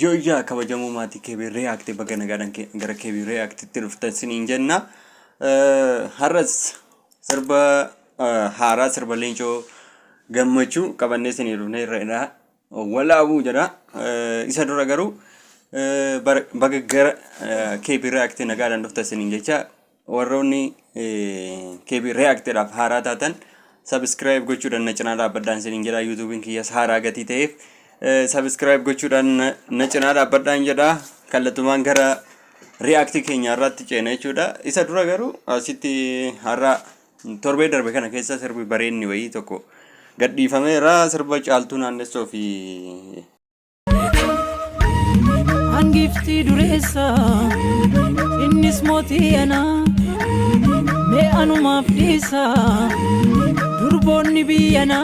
Yoya kabajamoo maatii keebii react bagana gadan gara keebii react tiruftan injenna harras sirba haaraa sirba leencoo gammachuu qabannee sinii dhufne irra walaabuu jedha isa dura garuu baga gara keebii react nagaadhaan dhuftan siniin jecha warroonni keebii react dhaaf haaraa taatan subscribe gochuudhaan na cinaa dhaabbadhaan siniin jedha YouTubein kiyyas haaraa gatii ta'eef subscribe gochuudhaan na cinaa dhaabbadhaan jedha kallattumaan gara react keenya irratti ceena jechuudha isa dura garuu asitti har'a torbee darbe kana keessa sirbi bareenni wayii tokko gadhiifameera sirba caaltuu naannessoo fi hangifti dureessa innis mootii ana mee anumaaf dhiisa durboonni biyyana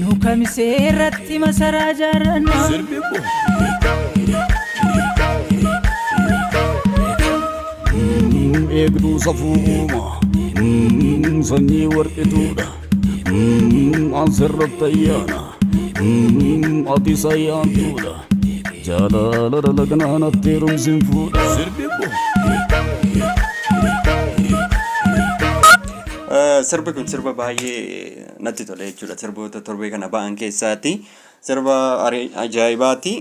nu kamiseerratti masaraa jaarranna eegduu safuuma sanyii warqituudha asirratti ayyaana ati sayyaantuudha jaalala dalagnaa natti rumsin fuudha sirbi kun sirba baay'ee natti tole jechuudha sirboota torbee kana ba'an keessaati sirba ajaa'ibaati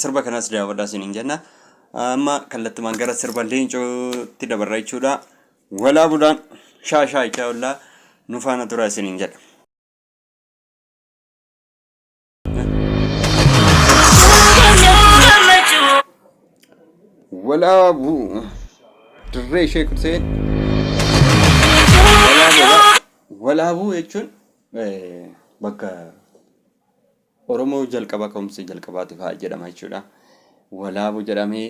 sirba kanas daawwadhaa isiniin jenna amma kallattumaan gara sirba leencootti dabarra jechuudha walaabuudhaan shaashaa ichaa ollaa nu faana tura isiniin jedha. Walaabuu dirree ishee kurseen walaabuu jechuun bakka Oromoo jalqaba ka'umsi jalqabaatiif haa jedhama jechuudha. Walaabuu jedhamee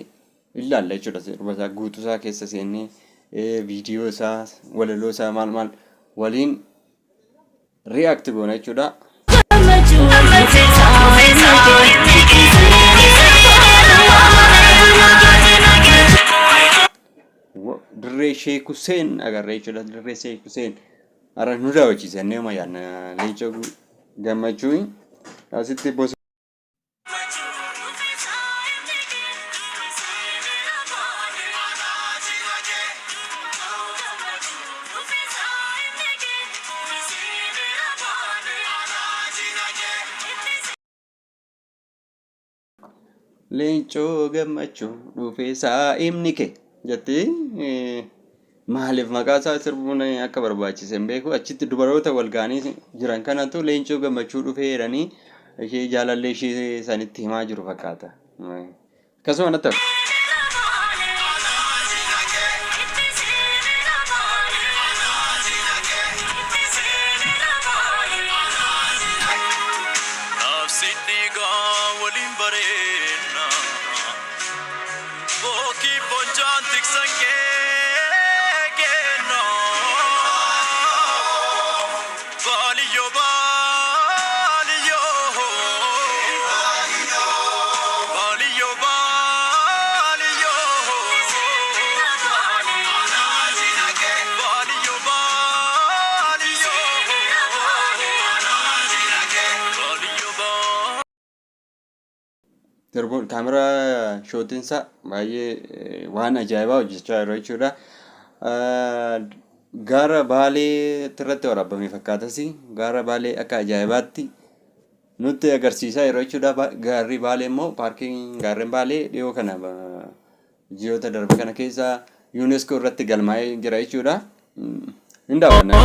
ilaalla jechuudha sirba isaa guutuusaa keessa seennee viidiyoo isaa walaloo isaa maal waliin react goona jechuudha. Dirree Sheek Hussein agarra jechuudha dirree Sheek Hussein ara nu daawwachiise nama yaadna leencoo gammachuu asitti bosa leencoo gammachuu dhufeesaa himni kee jettee maaliif maqaa isaa sirbuun akka barbaachise hin beeku achitti dubaroota wal ga'anii jiran kanatu leencoo gammachuu dhufee jedhanii ishee jaalallee ishee sanitti himaa jiru fakkaata akkasuma natti ta'u. Terboon kaameraa shootinsa baay'ee waan ajaa'ibaa hojjechaa jiru jechuudha. Gaara Baalee irratti waraabame fakkaatas gaara Baalee akka ajaa'ibaatti nutti agarsiisaa jiru jechuudha. Gaarri Baalee immoo paarkiin gaarreen Baalee dhiyoo kana ji'oota darbe kana keessa UNESCO irratti galmaa'ee jira jechuudha. Hin daawwanna.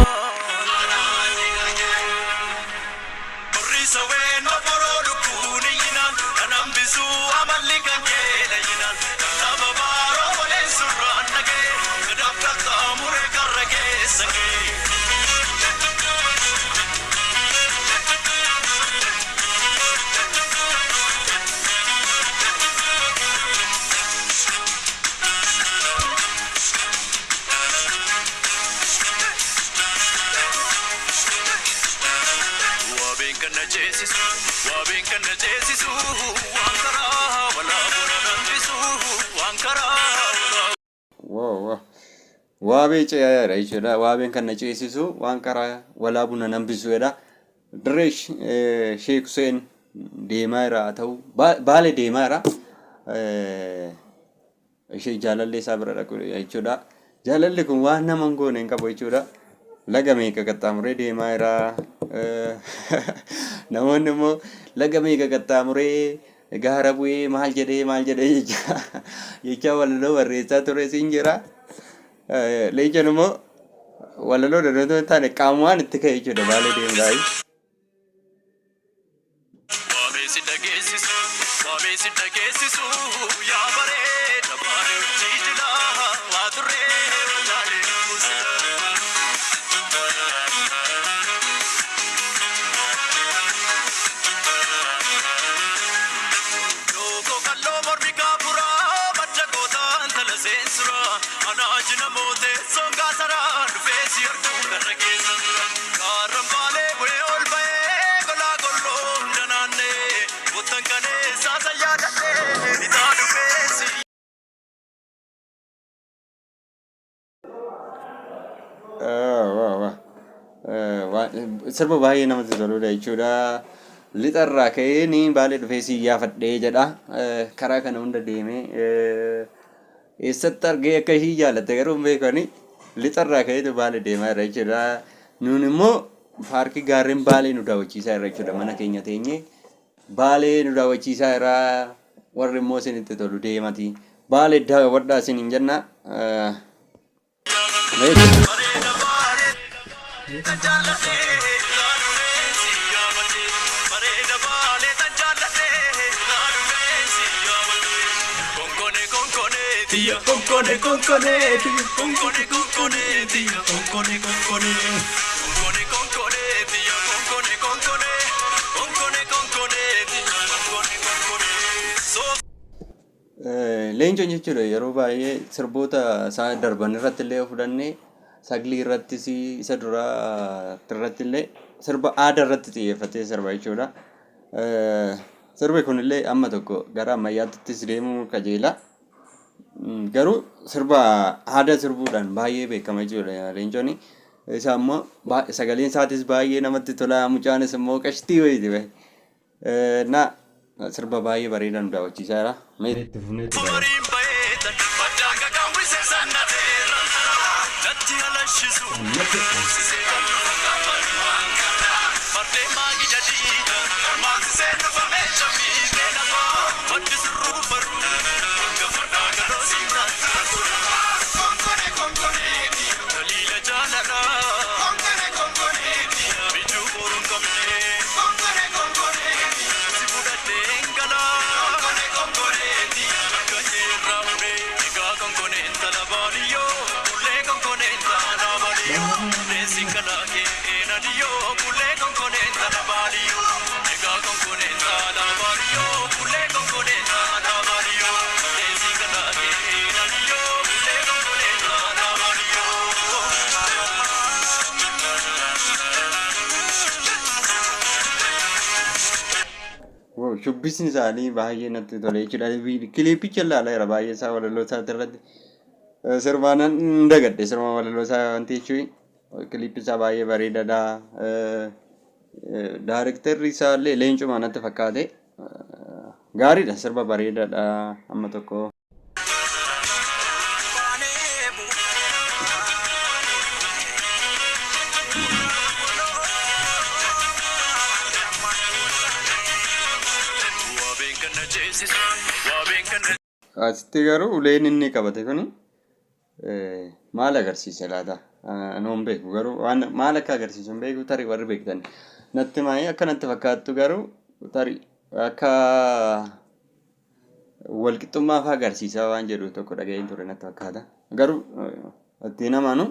Waabee ce'aadha jechuudha. Waabeen kan na ceesisu waan karaa walaabuu na nambisu jedha. Dirree Sheek Hussein deemaa irraa ta'u baale deemaa irraa ishee jaalallee isaa bira dhaqu jechuudha. Jaalalli kun waan nama hin goone hin qabu jechuudha. Laga meeqa qaxxaamuree deemaa irraa namoonni immoo laga meeqa qaxxaamuree gaara bu'ee maal jedhee jecha walaloo barreessaa ture siin jira. Leencoon immoo walaloo dadhabdoo hin taane qaamaan itti ka'e jechuudha baale deemuudhaayi. Sirba baay'ee namatti toludha jechuudha. Lixarraa ka'ee ni baalee dhufee si yaafadhee jedha. Karaa kana hunda deemee eessatti argee akka ishii jaallatte garuu hin beekani. Lixarraa ka'eetu baalee deemaa jira jechuudha. Nuun immoo paarkii gaarreen baalee nu daawwachiisaa jira jechuudha. Mana keenya teenye baalee nu daawwachiisaa jira. Warri immoo isinitti tolu deemati. Baalee daawwadhaa isin hin jenna. Leencoon jechuudha yeroo baay'ee sirboota isaa darban irratti illee fudhannee saglii irrattis isa duraa irratti illee sirba aadaa irratti xiyyeeffatee sirba jechuudha. Sirbi kunillee amma tokko gara ammayyaattis deemuu kajeela. Garuu sirba aadaa sirbuudhaan baay'ee beekama jechuudha Leencoon. Isa immoo sagaleen isaatis baay'ee namatti tola. Mucaanis immoo qashtii wayiiti bahe. Na sirba baay'ee bareedaa nu daawwachiisaa jira. Meeshaa fuunee shubbisni isaanii baay'ee natti tole jechuudha. Kiliipicha ilaalaa jira baay'ee isaa walaloo isaati irratti. Sirbaanan dagadhe sirba walaloo isaa wanti jechuun kiliippi isaa baay'ee bareedaadha. Daarektarri isaa illee Leencuma natti fakkaate. Gaariidha sirba bareedaadha amma tokko. Asitti garuu uleen inni qabate kuni maal agarsiisa laata? Noon beeku garuu waan maal akka agarsiisu hin beeku tarii warri beektan. Natti maayee akka natti fakkaattu garuu tarii akka walqixxummaa fa'aa agarsiisa waan jedhu tokko dhaga'een ture natti fakkaata. Garuu itti namaanu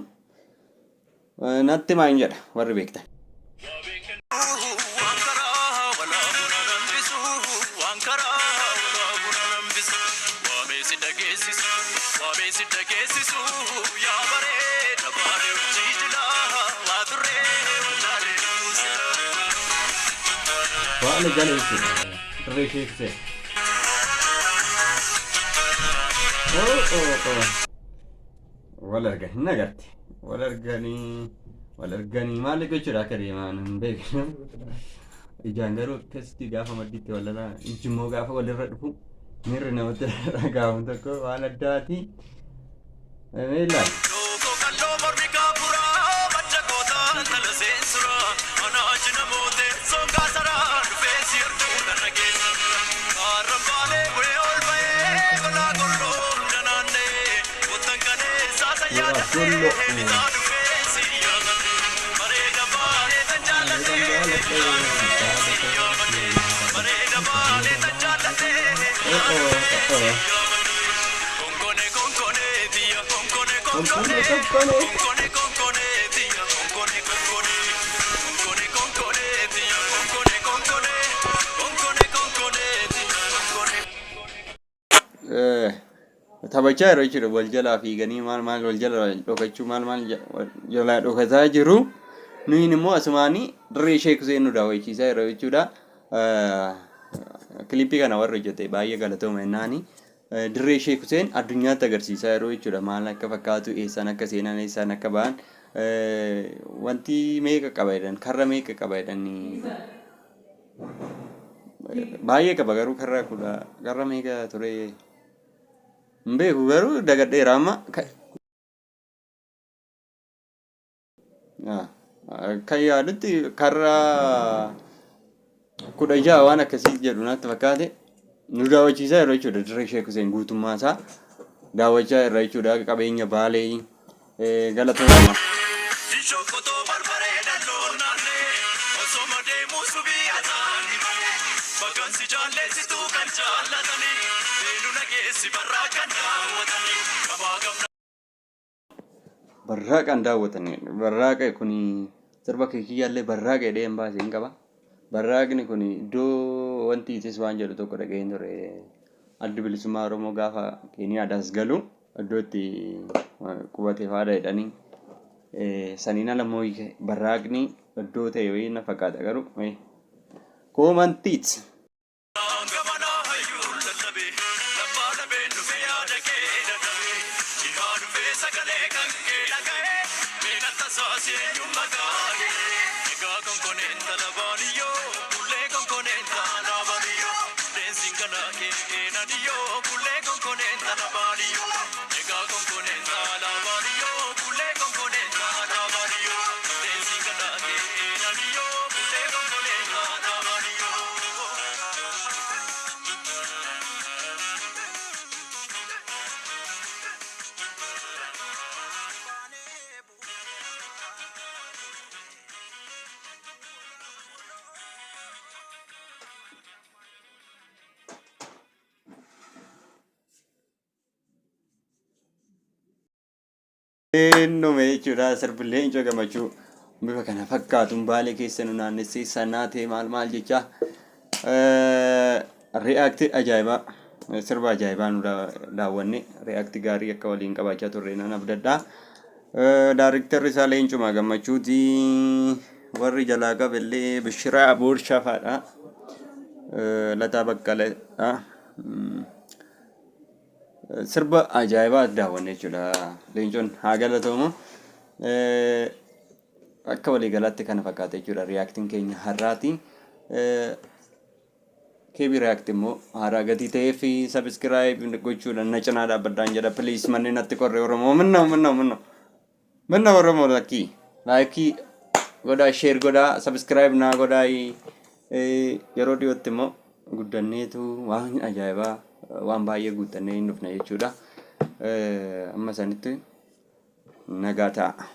natti maayin jedha warri beektan. Baale jaleessu reesheesse. Wal arganii nagatti. Wal arganii maal gochuudha akka deeman hin beekne. ijaan garuu akkasitti gaafa madditti wallalaa ijimmoo gaafa walirra dhufu miirri namatti dhaga'amu tokko waan addaati. Ilaali. Taphachaa yeroo jechuudha wal jalaa fiiganii maal wal jala dhokachuu maal jalaa dhokataa jiru. Nuyin immoo asumaanii dirree Sheek Huseen nu daawwachiisaa yeroo jechuudha. Kilippii kana warra hojjete baay'ee galatooma jennaani. Dirree Sheek Huseen addunyaatti agarsiisaa yeroo jechuudha. Maal akka fakkaatu eessaan akka seenan eessaan akka ba'an wanti meeqa qaba jedhan karra meeqa qaba jedhanii baay'ee qaba garuu karra meeqa ture hin beeku garuu dagadheera amma kan yaadutti karra 16 waan akkasii jedhu natti fakkaate nu daawwachiisaa yeroo jechuudha. Dirree Sheek Huseen guutummaa isaa daawwachaa irra jechuudha. Qabeenya Baalee galatooma. Barraaqaan daawwatanii barraaqa kun sirba kiyyaallee barraaqa jedhee hin baasee hin qaba. Barraaqni kun iddoo wanti isis waan jedhu tokko dhaga'een ture. Adda bilisummaa Oromoo gaafa Keeniyaadhaas galu iddoo itti qubatee faada jedhanii saniin ala immoo barraaqni iddoo ta'e wayii na fakkaata garuu koomantiit. Nome jechuudha. Sirbillee hin gammachuu bifa kana fakkaatuun Baalee keessa nu naannessee sanaa ta'e maal jecha reaaktii ajaa'ibaa sirba ajaa'ibaa nu daawwanne reaaktii gaarii akka waliin qabaachaa turre nan abdadhaa. Daarektarri isaa Leencumaa Gammachuuti. Warri jalaa qaballee Bishiraa Boorshaa fa'aadha. Lataa Baqqaladha. Sirba ajaa'ibaa daawwanne jechuudha. Leencoon haa galatoomu. Akka waliigalaatti kana fakkaata jechuudha. Reaaktiin keenya har'aati. Keebii reaaktii immoo haaraa gatii ta'ee fi sabiskiraayib gochuudhaan na cinaa dhaabbadhaan jedha. Piliis manni natti qorree Oromoo minna Oromoo lakkii laayikii godhaa sheer godhaa sabiskiraayib naa godhaa. Yeroo dhiyootti immoo guddanneetu waan ajaa'ibaa waan baay'ee guuttannee hin dhufne jechuudha. Amma sanitti nagaa ta'a.